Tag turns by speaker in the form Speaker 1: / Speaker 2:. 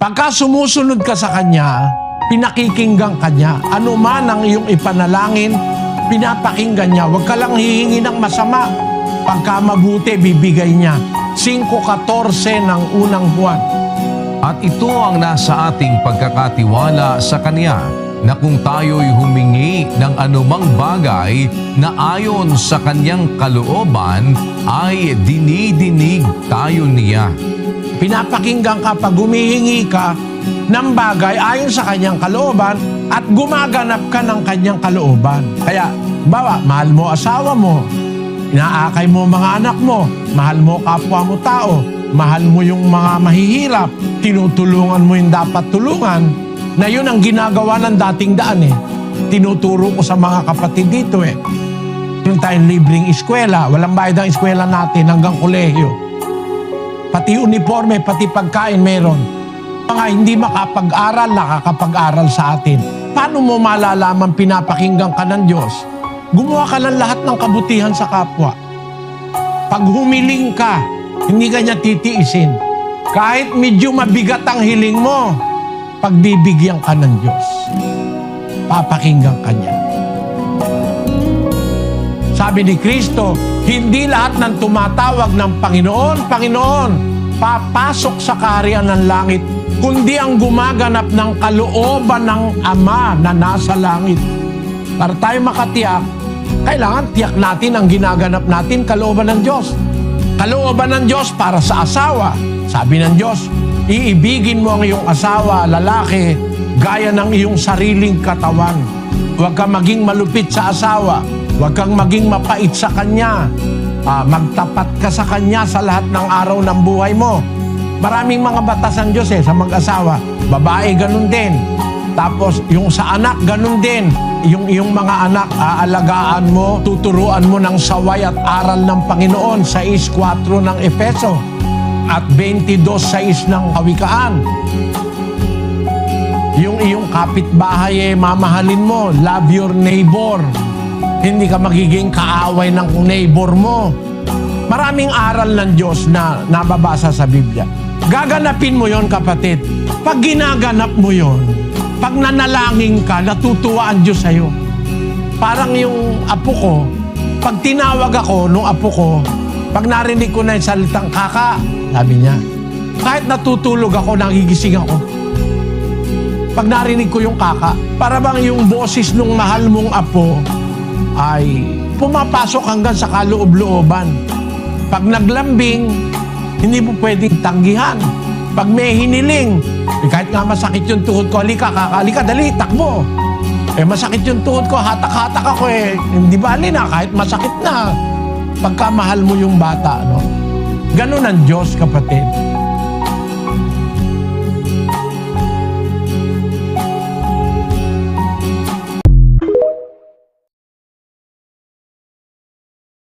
Speaker 1: Pagka sumusunod ka sa Kanya, pinakikinggan ka niya. Ano man ang iyong ipanalangin, pinapakinggan niya. Huwag ka lang hihingi ng masama. Pagka mabuti, bibigay niya. 5:14 ng unang buwan.
Speaker 2: At ito ang nasa ating pagkakatiwala sa Kanya, na kung tayo'y humingi ng anumang bagay na ayon sa Kanyang kalooban, ay dinidinig tayo niya.
Speaker 1: Pinapakinggan ka pag humihingi ka ng bagay ayon sa Kanyang kalooban at gumaganap ka ng Kanyang kalooban. Kaya, bawa, mahal mo asawa mo, inaakay mo mga anak mo, mahal mo kapwa mo tao, mahal mo yung mga mahihirap, tinutulungan mo yung dapat tulungan, na yun ang ginagawa ng dating daan eh. Tinuturo ko sa mga kapatid dito eh. Yung tayong libreng eskwela, walang bayad ang eskwela natin hanggang kolehiyo. Pati uniforme, pati pagkain meron. Mga hindi makapag-aral, nakakapag-aral sa atin. Paano mo malalaman pinapakinggan ka ng Diyos? Gumawa ka ng lahat ng kabutihan sa kapwa. Pag humiling ka, hindi ka niya titiisin. Kahit medyo mabigat ang hiling mo, pagbibigyan ka ng Diyos. Papakinggan ka niya. Sabi ni Kristo, hindi lahat ng tumatawag ng Panginoon, Panginoon, papasok sa kaharian ng langit, kundi ang gumaganap ng kalooban ng Ama na nasa langit. Para tayo makatiyak, kailangan tiyak natin ang ginaganap natin, kalooban ng Diyos. Kalooban ng Diyos para sa asawa. Sabi ng Diyos, iibigin mo ang iyong asawa, lalaki, gaya ng iyong sariling katawan. Huwag kang maging malupit sa asawa. Huwag kang maging mapait sa kanya. Magtapat ka sa kanya sa lahat ng araw ng buhay mo. Maraming mga batas ng Diyos sa mag-asawa. Babae, ganun din. Tapos, yung sa anak, ganun din. Yung mga anak, aalagaan mo, tuturuan mo ng saway at aral ng Panginoon, 6:4 ng Efeso at 22:6 ng Kawikaan. Yung iyong kapitbahay, mamahalin mo, love your neighbor. Hindi ka magiging kaaway ng neighbor mo. Maraming aral ng Diyos na nababasa sa Biblia. Gaganapin mo yon, kapatid. Pag ginaganap mo yon, pag nanalangin ka, natutuwa ang Diyos sa'yo. Parang yung apo ko, pag tinawag ako nung apo ko, pag narinig ko na yung salitang kaka, sabi niya, kahit natutulog ako, nagigising ako. Pag narinig ko yung kaka, para bang yung boses nung mahal mong apo ay pumapasok hanggang sa kaloob-looban. Pag naglambing, hindi mo pwedeng tanggihan. Pag may hiniling, kahit nga masakit yung tuhod ko, halika, dali, takbo. Masakit yung tuhod ko, hatak-hatak ako hindi bali na, kahit masakit na. Pagka mahal mo yung bata, no? Ganun ang Diyos, kapatid.